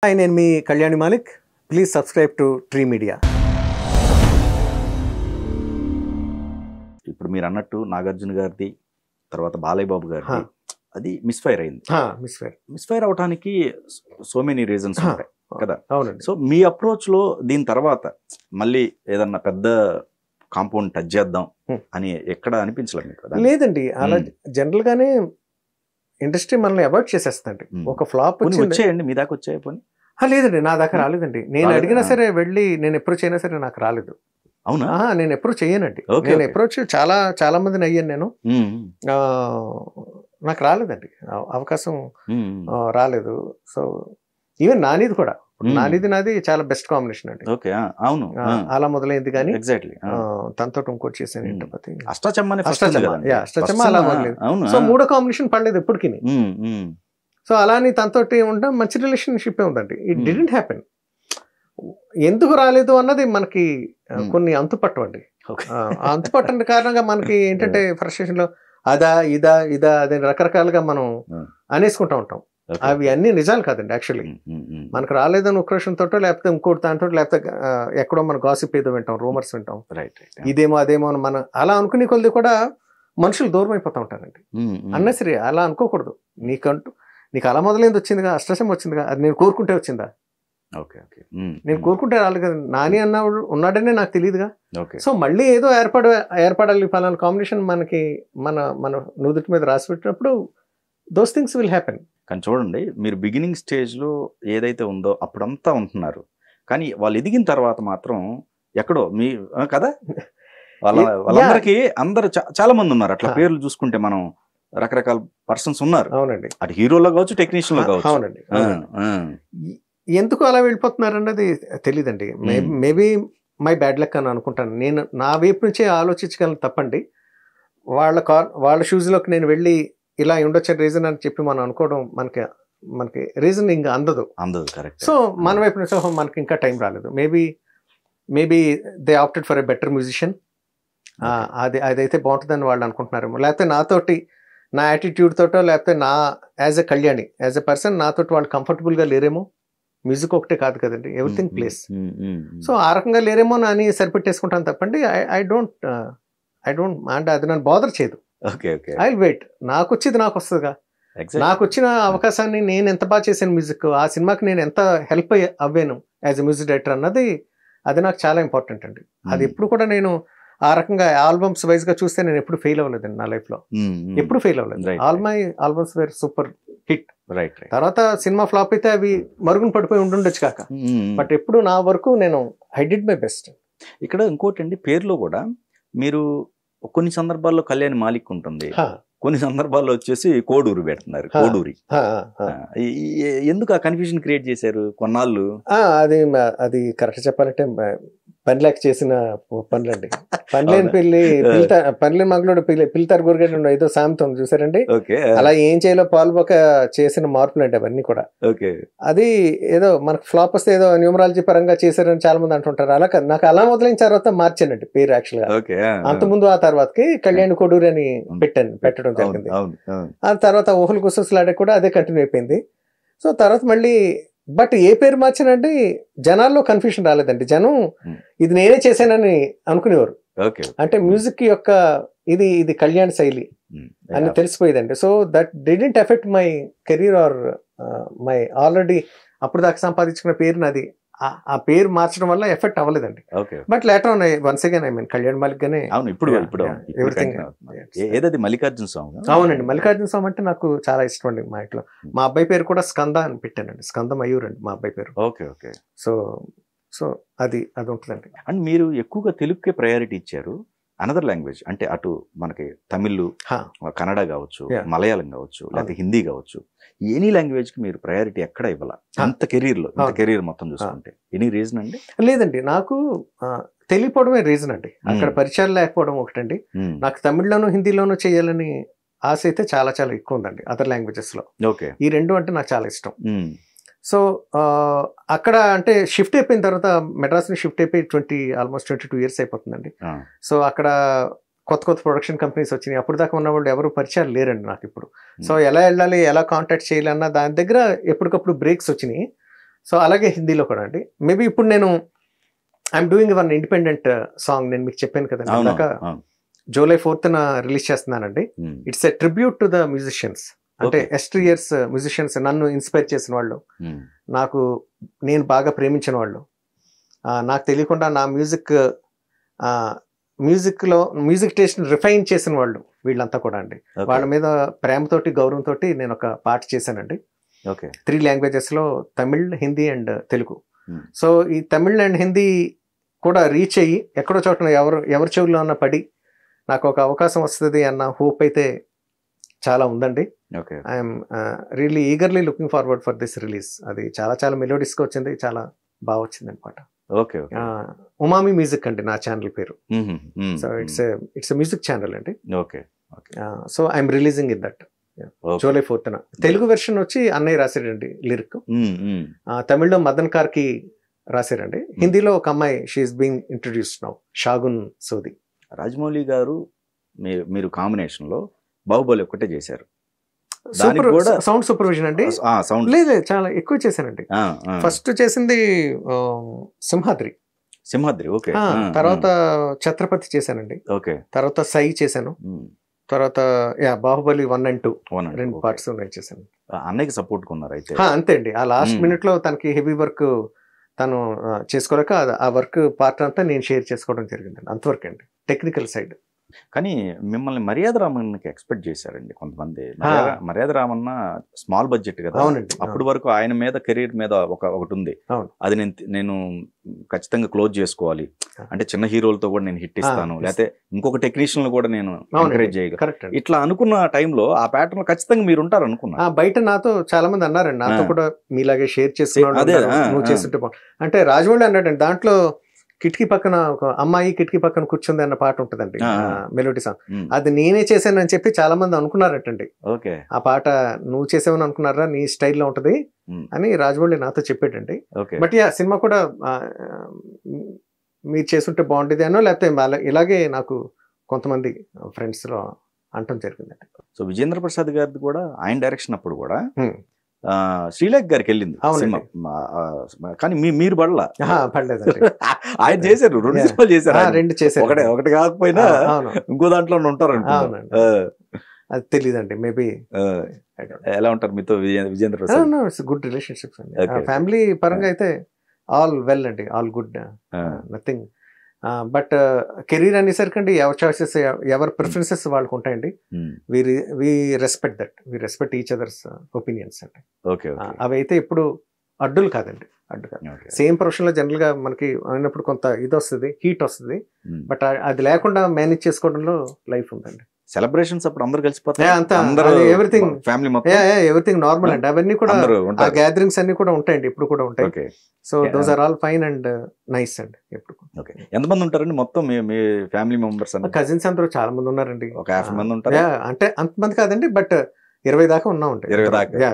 Hi, నేను మీ Kalyani Malik. Please subscribe to tree media. ఇప్పుడు మీరు అన్నట్టు నాగార్జున గారిది, తర్వాత బాలయ్య బాబు గారిది, అది మిస్ఫైర్ అయింది. మిస్ఫైర్ అవడానికి సో మెనీ రీజన్స్ ఉంటాయి కదా. అవునండి. సో మీ అప్రోచ్ లో దీని తర్వాత మళ్ళీ ఏదన్నా పెద్ద కాంపౌండ్ టచ్ చేద్దాం అని ఎక్కడ అనిపించలేదు మీకు? లేదండి, అలా జనరల్ గానే ఇండస్ట్రీ మనల్ని అవాయిడ్ చేసేస్తుంది. ఒక ఫ్లాప్ వచ్చేయండి, మీ దాకా వచ్చాయి పోనీ? లేదండి, నా దాకా రాలేదండి. నేను అడిగినా సరే వెళ్ళి నేను అప్రోచ్ అయినా సరే నాకు రాలేదు. అవునా? నేను అప్రోచ్ చేయనండి. నేను అప్రోచ్ చాలా మందిని అయ్యాను నేను. నాకు రాలేదండి అవకాశం, రాలేదు. సో ఈవెన్ నానిది కూడా, నాది చాలా బెస్ట్ కాంబినేషన్ అండి. అవును, అలా మొదలైంది. కానీ ఎగ్జాక్ట్లీ తనతో ఇంకోటి చేశాను ఏంటపతి, అష్టాచమ్మ అలా మొదలైంది. సో మూడో కాంబినేషన్ పడలేదు ఎప్పటికీ. సో అలా అని తనతోటి ఉండడం మంచి రిలేషన్షిప్ ఉందండి. It didn't happen. ఎందుకు రాలేదు అన్నది మనకి కొన్ని అంతుపట్టవండి. అంతుపట్టని కారణంగా మనకి ఏంటంటే ఫ్రస్ట్రేషన్ లో అదా ఇదా అదే రకరకాలుగా మనం అనేసుకుంటూ ఉంటాం. అవి అన్ని నిజాలు కాదండి. యాక్చువల్లీ మనకు రాలేదని ఉక్రోషంతో, లేకపోతే ఇంకోటి దాంతో, లేకపోతే ఎక్కడో మన గాసిప్ ఏదో వింటాం, రూమర్స్ వింటాం, ఇదేమో అదేమో అని మనం అలా అనుకునే కొద్ది కూడా మనుషులు దూరం అయిపోతూ ఉంటారండి. అన్నసరి అలా అనుకోకూడదు. నీకు అలా మొదలైంది వచ్చిందిగా, అష్టశం వచ్చిందిగా, అది నేను కోరుకుంటే వచ్చిందా? నేను కోరుకుంటే రాలేదు కదా. నాని అన్నవాడు ఉన్నాడనే నాకు తెలియదుగా. సో మళ్ళీ ఏదో ఏర్పడాలి పలానా కాంబినేషన్ మనకి మన నుదుటి మీద రాసి పెట్టినప్పుడు దోస్ థింగ్స్ విల్ హ్యాపెన్. కానీ చూడండి, మీరు బిగినింగ్ స్టేజ్ లో ఏదైతే ఉందో అప్పుడంతా ఉంటున్నారు, కానీ వాళ్ళు ఎదిగిన తర్వాత మాత్రం ఎక్కడో మీ కదా వాళ్ళందరికీ అందరు చాలా మంది ఉన్నారు. అట్లా పేర్లు చూసుకుంటే మనం రకరకాల పర్సన్స్ ఉన్నారు. అవునండి, అటు హీరోలో కావచ్చు, టెక్నీషియన్ లో కావచ్చు. అవునండి. ఎందుకు అలా వెళ్ళిపోతున్నారు అన్నది తెలియదండి. మేబీ మై బ్యాడ్ లక్ అని అనుకుంటాను. నేను నా వైపు నుంచే ఆలోచించగలను తప్పండి. వాళ్ళ షూస్లోకి నేను వెళ్ళి ఇలా ఉండొచ్చే రీజన్ అని చెప్పి మనం అనుకోవడం మనకి రీజన్ ఇంకా అందదు. కరెక్ట్. సో మన వైపు నుంచి మనకి ఇంకా టైం రాలేదు. Maybe they opted for a better musician. అదైతే బాగుంటుందని వాళ్ళు అనుకుంటున్నారేమో. లేకపోతే నాతోటి, నా యాటిట్యూడ్ తోటో, లేకపోతే నా as a Kalyani, as a person నాతోటి వాళ్ళు కంఫర్టబుల్గా లేరేమో. మ్యూజిక్ ఒకటే కాదు కదండి, ఎవ్రీథింగ్ ప్లేస్. సో ఆ రకంగా లేరేమో అని సరిపెట్టేసుకుంటాను తప్పండి. ఐ డోంట్ అంటే అది నన్ను బాదర్ చేయదు. I will wait. నాకు వచ్చేది నాకు వస్తుందిగా. నాకు వచ్చిన అవకాశాన్ని నేను ఎంత బాగా చేశాను మ్యూజిక్, ఆ సినిమాకి నేను ఎంత హెల్ప్ అవ్వాను యాజ్ ఎ మ్యూజిక్ డైరెక్టర్ అన్నది, అది నాకు చాలా ఇంపార్టెంట్ అండి. అది ఎప్పుడు కూడా నేను ఆ రకంగా ఆల్బమ్స్ వైజ్ గా చూస్తే నేను ఎప్పుడు ఫెయిల్ అవ్వలేదండి నా లైఫ్ లో. ఎప్పుడు ఫెయిల్ అవ్వలేదు. All my albums were super hit. తర్వాత సినిమా ఫ్లాప్ అయితే అవి మరుగున పడిపోయి ఉండుండొచ్చు కాక, బట్ ఎప్పుడు నా వరకు నేను ఐ డిడ్ మై బెస్ట్. ఇక్కడ ఇంకోటి అండి, పేరులో కూడా మీరు కొన్ని సందర్భాల్లో కళ్యాణి మాలిక్ ఉంటుంది, కొన్ని సందర్భాల్లో వచ్చేసి కోడూరు పెడుతున్నారు, కోడూరి. ఎందుకు ఆ కన్ఫ్యూజన్ క్రియేట్ చేశారు కొన్నాళ్ళు? అది కరెక్ట్ చెప్పాలంటే పనిలేక చేసిన పనులండి. పనిలేని పనిలేని మగలోడు పిల్తారు గురిగడ్డ ఏదో సామెతం చూసారండి. అలా ఏం చేయాలో పాల్పోక చేసిన మార్పులు అండి అవన్నీ కూడా. అది ఏదో మనకు ఫ్లాప్ వస్తే ఏదో న్యూమరాలజీ పరంగా చేశారని చాలా మంది అంటుంటారు. అలా నాకు అలా మొదలైన తర్వాత మార్చానండి పేరు. యాక్చువల్ గా అంతకుముందు ఆ తర్వాతకి కళ్యాణి కోడూరి అని పెట్టడం జరిగింది. ఆ తర్వాత ఊహలు గుసలాడే కూడా అదే కంటిన్యూ అయిపోయింది. సో తర్వాత మళ్ళీ బట్ ఏ పేరు మార్చానండి జనాల్లో కన్ఫ్యూషన్ రాలేదండి. జనం ఇది నేనే చేశానని అనుకునేవారు. అంటే మ్యూజిక్ యొక్క ఇది కళ్యాణ్ శైలి అని తెలిసిపోయేదండి. So that didn't affect my career or my already అప్పుడు దాకా సంపాదించుకున్న పేరు నాది. ఆ పేరు మార్చడం వల్ల ఎఫెక్ట్ అవ్వలేదండి. But later on once again I mean Kalyan Malik గానే. మల్లికార్జున సాంగ్. అవునండి, మల్లికార్జున సాంగ్ అంటే నాకు చాలా ఇష్టం అండి. మా ఇంట్లో మా అబ్బాయి పేరు కూడా స్కంద అని పెట్టానండి. స్కంద మయూర్ అండి మా అబ్బాయి పేరు. సో అది ఉంటుందండి. అండ్ మీరు ఎక్కువగా తెలుగుకే ప్రయారిటీ ఇచ్చారు. అనదర్ లాంగ్వేజ్ అంటే అటు మనకి తమిళ్, కన్నడ కావచ్చు, మలయాళం కావచ్చు, లేకపోతే హిందీ కావచ్చు, ఎనీ లాంగ్వేజ్ కి మీరు ప్రయారిటీ ఎక్కడ ఇవ్వాల అంత కెరీర్ మొత్తం చూసుకుంటే? ఎనీ రీజన్ అండి? లేదండి, నాకు తెలియపోవడమే రీజన్ అండి. అక్కడ పరిచయాలు లేకపోవడం ఒకటండి. నాకు తమిళ్లోనూ హిందీలోనూ చేయాలని ఆశ అయితే చాలా చాలా ఎక్కువ ఉందండి అదర్ లాంగ్వేజెస్ లో. ఈ రెండు అంటే నాకు చాలా ఇష్టం. సో అక్కడ అంటే షిఫ్ట్ అయిపోయిన తర్వాత మెడ్రాస్ని షిఫ్ట్ అయిపోయి ఆల్మోస్ట్ 22 years అయిపోతుందండి. సో అక్కడ కొత్త ప్రొడక్షన్ కంపెనీస్ వచ్చినాయి. అప్పుడు దాకా ఉన్న వాళ్ళు ఎవరు పరిచయాలు లేరండి నాకు ఇప్పుడు. సో ఎలా వెళ్ళాలి, ఎలా కాంటాక్ట్ చేయాలి అన్న దాని దగ్గర ఎప్పటికప్పుడు బ్రేక్స్ వచ్చినాయి. సో అలాగే హిందీలో కూడా అండి. మేబీ ఇప్పుడు నేను I'm doing one independent song, నేను మీకు చెప్పాను కదండి ఇందాక, July 4th రిలీజ్ చేస్తున్నానండి. It's a tribute to the musicians, అంటే ఎస్ట్రియర్స్ మ్యూజిషియన్స్, నన్ను ఇన్స్పైర్ చేసిన వాళ్ళు, నాకు నేను బాగా ప్రేమించిన వాళ్ళు, నాకు తెలియకుండా నా మ్యూజిక్ టేస్ట్ రిఫైన్ చేసిన వాళ్ళు, వీళ్ళంతా కూడా అండి. వాళ్ళ మీద ప్రేమతోటి గౌరవంతో నేను ఒక పాట చేశానండి. 3 లాంగ్వేజెస్లో, తమిళ్, హిందీ అండ్ తెలుగు. సో ఈ తమిళ్ అండ్ హిందీ కూడా రీచ్ అయ్యి ఎక్కడో చోట ఎవరి చెవుల్లో అన్న పడి నాకు ఒక అవకాశం వస్తుంది అన్న హోప్ అయితే చాలా ఉందండి. I'm really eagerly looking forward for this release. అది చాలా చాలా మెలోడిస్గా వచ్చింది, చాలా బాగా వచ్చింది అనమాట. ఉమామి మ్యూజిక్ అండి నా ఛానల్ పేరు. సో ఇట్స్ మ్యూజిక్ ఛానల్ అండి. So I'm releasing in that July 4th. Telugu version వచ్చి అన్నయ్య రాశాడండి లిరిక్, తమిళ్లో మదన్ కార్కి రాశారండి, హిందీలో ఒక అమ్మాయి she is being introduced now, Shagun సోది. రాజమౌళి గారు మీరు కాంబినేషన్ లో బాహుబలి ఒక్కటే చేశారు, సౌండ్ సూపర్విజన్ అండి. లేదు చాలా ఎక్కువ చేశానండి. ఫస్ట్ చేసింది సింహాద్రి. ఓకే. తర్వాత ఛత్రపతి చేశానండి. తర్వాత సై చేశాను. తర్వాత బాహుబలి 1 and 2 2 పార్ట్స్ చేశాను. అన్నయ్యకి సపోర్ట్ కొన్నారు అయితే? అంతే అండి. ఆ లాస్ట్ మినిట్ లో తనకి హెవీ వర్క్ తను చేసుకోలేక ఆ వర్క్ పార్ట్ అంతా నేను షేర్ చేసుకోవడం జరిగిందండి. అంతవరకు అండి టెక్నికల్ సైడ్. కానీ మిమ్మల్ని మర్యాద రామన్నకి ఎక్స్పెక్ట్ చేశారండి కొంతమంది. మర్యాద రామన్న స్మాల్ బడ్జెట్ కదా, అప్పటి వరకు ఆయన మీద కెరీర్ మీద ఒకటి ఉంది, అది నేను ఖచ్చితంగా క్లోజ్ చేసుకోవాలి, అంటే చిన్న హీరోలతో కూడా నేను హిట్ ఇస్తాను, లేకపోతే ఇంకొక టెక్నీషియన్ కూడా నేను ఎంకరేజ్ చేయగలను, ఇట్లా అనుకున్న టైంలో ఆ ప్యాటర్న్ ఖచ్చితంగా మీరు ఉంటారు అనుకున్నా. బయట నాతో చాలా మంది అన్నారండి, నాతో కూడా మీలాగే షేర్ చేసుకున్నాడు అంటే రాజమౌళి అన్నాడండి. దాంట్లో కిటికీ పక్కన ఒక అమ్మాయి కిటికీ పక్కన కూర్చుంది అన్న పాట ఉంటదండి, మెలోడీ సాంగ్, అది నేనే చేశానని చెప్పి చాలా మంది అనుకున్నారటండి. ఆ పాట నువ్వు చేసావని అనుకున్నారా, నీ స్టైల్లో ఉంటది అని రాజమౌళి నాతో చెప్పాడండి. బట్ సినిమా కూడా మీరు చేస్తుంటే బాగుండేది అనో, లేకపోతే ఇలాగే నాకు కొంతమంది ఫ్రెండ్స్ లో అంటం జరిగిందండి. సో విజేంద్ర ప్రసాద్ గారిది కూడా ఆయన డైరెక్షన్ అప్పుడు కూడా శ్రీలేఖ్ గారికి వెళ్ళింది సినిమా, కానీ మీరు పడలా. ఆయన చేశారు, 2 సినిమాలు చేశారు, ఒకటి కాకపోయినా ఇంకో దాంట్లో ఉంటారు అది తెలియదండి. మేబీ ఎలా ఉంటారు మీతో విజేంద్ర ప్రసాద్? గుడ్ రిలేషన్షిప్స్ అండి, ఫ్యామిలీ పరంగా అయితే ఆల్ వెల్ అండి, all good, nothing. But career అనేసరికి అండి ఎవరి చాయిసెస్ ఎవరి ప్రిఫరెన్సెస్ వాళ్ళకు ఉంటాయండి. We respect that, we respect each others opinions అండి. అవి అయితే ఎప్పుడు అడ్డులు కాదండి, అడ్డు కాదు. సేమ్ ప్రొఫెషన్ లో జనరల్ గా మనకి అయినప్పుడు కొంత ఇది వస్తుంది, హీట్ వస్తుంది, బట్ అది లేకుండా మేనేజ్ చేసుకోవడంలో లైఫ్ ఉందండి. సెలబ్రేషన్స్ అప్పుడు అందరూ కలిసిపోతారు, ఎవ్రీథింగ్ నార్మల్ అండి. అవన్నీ కూడా ఆ గ్యాదరింగ్స్ అన్ని కూడా ఉంటాయండి, ఇప్పుడు కూడా ఉంటాయి. So those are all fine and nice అండి. ఎప్పుడు ఎంతమంది ఉంటారండి మొత్తం మీ ఫ్యామిలీ మెంబర్స్? కజిన్స్ అందరూ చాలా మంది ఉన్నారండి, ఒక 50 మంది ఉంటారు. అంటే అంతమంది కాదండి, బట్ 20 దాకా ఉన్నా ఉంటాయి. 20 దాకా.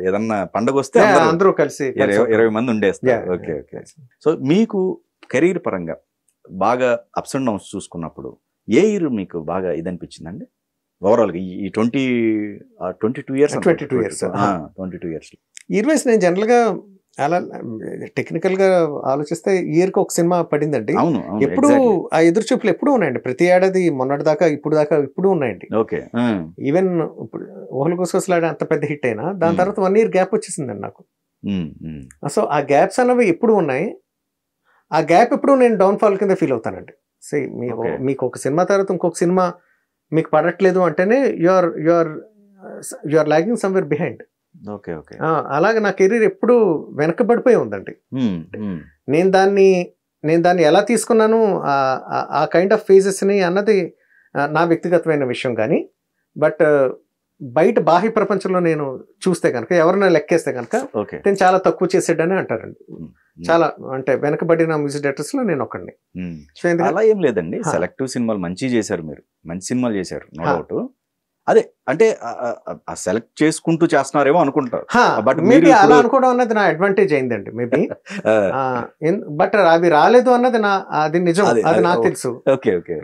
ఏదన్నా పండుగ వస్తే అందరూ కలిసి 20 మంది ఉండేస్తారు. ఓకే. సో మీకు కెరీర్ పరంగా బాగా అప్స్ అండ్ డౌన్స్ చూసుకున్నప్పుడు ఏ ఇయర్ మీకు బాగా ఇదనిపించిందండి ఓవరాల్ గా? ఈ 22 ఇయర్స్ 22 ఇయర్స్ ఇయర్స్ నేను జనరల్ గా అలా టెక్నికల్ గా ఆలోచిస్తే ఇయర్ కి ఒక సినిమా పడిందండి. ఎప్పుడు ఆ ఎదురు చూపులు ఎప్పుడు ఉన్నాయండి, ప్రతి ఏడాది, మొన్నటి దాకా ఇప్పుడు ఉన్నాయండి. ఈవెన్ ఇప్పుడు ఓహల్ గుసగుసలాడే అంత పెద్ద హిట్ అయినా దాని తర్వాత 1 year గ్యాప్ వచ్చేసిందండి నాకు. సో ఆ గ్యాప్స్ అన్నవి ఎప్పుడు ఉన్నాయి, ఆ గ్యాప్ ఎప్పుడు నేను డౌన్ఫాల్ కింద ఫీల్ అవుతానండి. మీకు ఒక సినిమా తర్వాత ఇంకొక సినిమా మీకు పడట్లేదు అంటేనే you are lagging somewhere behind. అలాగే నా కెరీర్ ఎప్పుడు వెనకబడిపోయి ఉందండి. నేను దాన్ని ఎలా తీసుకున్నాను, ఆ కైండ్ ఆఫ్ ఫేజెస్ ని అన్నది నా వ్యక్తిగతమైన విషయం. కానీ బట్ బయట బాహ్య ప్రపంచంలో నేను చూస్తే కనుక, ఎవరైనా లెక్కేస్తే కనుక నేను చాలా తక్కువ చేసాడని అంటారండి. చాలా అంటే వెనకబడిన మ్యూజిక్ డైరెక్టర్స్ లో నేను ఒకడిని. అలా ఏం లేదండి, సెలెక్టివ్ సినిమాలు మంచి చేశారు, మీరు మంచి సినిమాలు చేశారు, నో డౌట్. అదే అంటే సెలెక్ట్ చేసుకుంటూ చేస్తున్నారేమో అనుకుంటారు, బట్ మేబీ అలా అనుకోవడం అన్నది నా అడ్వాంటేజ్ అయిందండి మేబీ. బట్ అవి రాలేదు అన్నది అది నిజం, అది నాకు తెలుసు.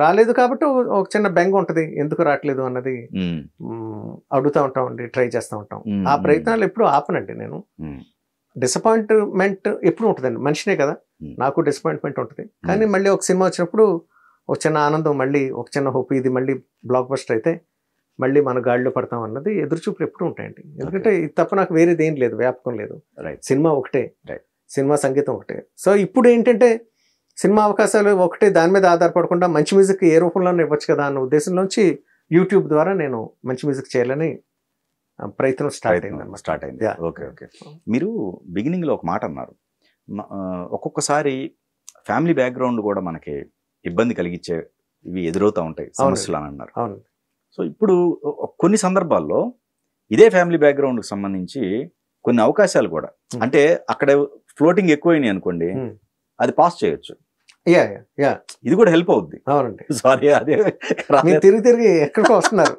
రాలేదు కాబట్టి ఒక చిన్న బెంగ ఉంటది, ఎందుకు రావట్లేదు అన్నది అడుగుతూ ఉంటాం అండి, ట్రై చేస్తూ ఉంటాం. ఆ ప్రయత్నాలు ఎప్పుడు ఆపనండి నేను. డిసప్పాయింట్మెంట్ ఎప్పుడు ఉంటుందండి, మనిషినే కదా, నాకు డిసప్పాయింట్మెంట్ ఉంటుంది. కానీ మళ్ళీ ఒక సినిమా వచ్చినప్పుడు ఒక చిన్న ఆనందం, మళ్ళీ ఒక చిన్న హోప్, ఇది మళ్ళీ బ్లాక్ బస్టర్ అయితే మళ్ళీ మన గాడిలో పడతాం అన్నది ఎదురుచూపులు ఎప్పుడు ఉంటాయండి. ఎందుకంటే ఇది తప్ప నాకు వేరేది ఏం లేదు, వ్యాపకం లేదు. సినిమా ఒకటే, సినిమా సంగీతం ఒకటే. సో ఇప్పుడు ఏంటంటే సినిమా అవకాశాలు ఒకటే, దాని మీద ఆధారపడకుండా మంచి మ్యూజిక్ ఏ రూపంలోనే ఇవ్వచ్చు కదా అన్న ఉద్దేశంలోంచి యూట్యూబ్ ద్వారా నేను మంచి మ్యూజిక్ చేయాలని ప్రయత్నం స్టార్ట్ అయింది. Okay okay. మీరు బిగినింగ్లో ఒక మాట అన్నారు, ఒక్కొక్కసారి ఫ్యామిలీ బ్యాక్గ్రౌండ్ కూడా మనకి ఇబ్బంది కలిగించే ఇవి ఎదురవుతూ ఉంటాయి సమస్యలు అని అన్నారు. అవును. సో ఇప్పుడు కొన్ని సందర్భాల్లో ఇదే ఫ్యామిలీ బ్యాక్గ్రౌండ్కి సంబంధించి కొన్ని అవకాశాలు కూడా, అంటే అక్కడ ఫ్లోటింగ్ ఎక్కువైనాయి అనుకోండి, అది పాస్ చేయొచ్చు. ఇది కూడా హెల్ప్ అవుద్ది. అవునండి. సారీ, అదే మీరు తిరిగి ఎక్కడికో వస్తున్నారు.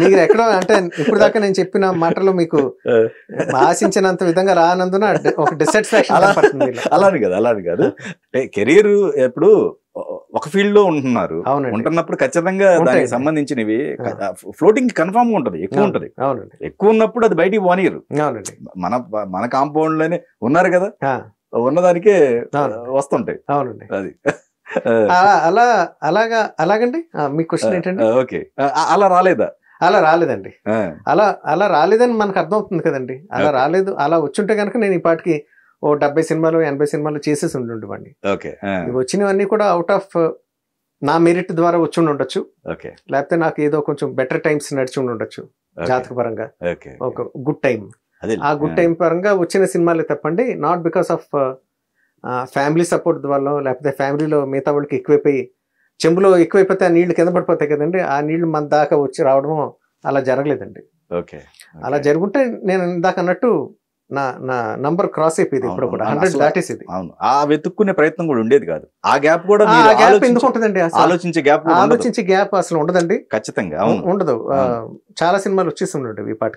మీరు ఎక్కడో అంటే ఇప్పుడు దాకా నేను చెప్పిన మాటలో మీకు ఆశించినంత విధంగా రానందున ఒక డిసాటిస్ఫాక్షన్. అలాని కాదు కెరీర్ ఎప్పుడు ఒక ఫీల్డ్ లో ఉంటున్నారు, ఉంటున్నప్పుడు ఖచ్చితంగా దానికి సంబంధించినవి ఫ్లోటింగ్ కన్ఫామ్ గా ఉంటది, ఎక్కువ ఉంటది. ఎక్కువ ఉన్నప్పుడు అది బయటికి పోనీరు. మన కాంపౌండ్ లోనే ఉన్నారు కదా, ఉన్నదానికే వస్తుంటాయి. అవునండి. అది అలాగండి. మీ క్వశ్చన్ ఏంటంటే ఓకే, అలా రాలేదా? అలా రాలేదండి. అలా రాలేదని మనకు అర్థమవుతుంది కదండి. అలా రాలేదు. అలా వచ్చుంటే కనుక నేను ఈ పాటికి 70 సినిమాలు 80 సినిమాలు చేసేసి ఉండివ్వండి. ఇవి వచ్చినవన్నీ కూడా అవుట్ ఆఫ్ నా మెరిట్ ద్వారా వచ్చి ఉండొచ్చు, లేకపోతే నాకు ఏదో కొంచెం బెటర్ టైమ్స్ నడిచి ఉండొచ్చు జాతక పరంగా, ఒక గుడ్ టైం. ఆ గుడ్ టైం పరంగా వచ్చిన సినిమాలే తప్పండి, not because of family support వల్ల, లేకపోతే ఫ్యామిలీలో మిగతా వాళ్ళకి ఎక్కువైపోయి, చెంబులో ఎక్కువైపోతే ఆ నీళ్లు కింద పడిపోతాయి కదండి, ఆ నీళ్లు మన దాకా వచ్చి రావడం అలా జరగలేదండి. అలా జరుగుంటే నేను ఇందాక అన్నట్టు నా నంబర్ క్రాస్ అయిపోయింది, ఇప్పుడు కూడా 100 దాటేసేది. అవును, ఆ వెతుక్కునే ప్రయత్నం కూడా ఉండేది కాదు. ఆ గ్యాప్ కూడా ఎందుకు ఉంటుందండి? ఆలోచించే గ్యాప్ అసలు ఉండదండి, ఖచ్చితంగా ఉండదు. చాలా సినిమాలు వచ్చేసి ఉండేవి ఈ పాటికి.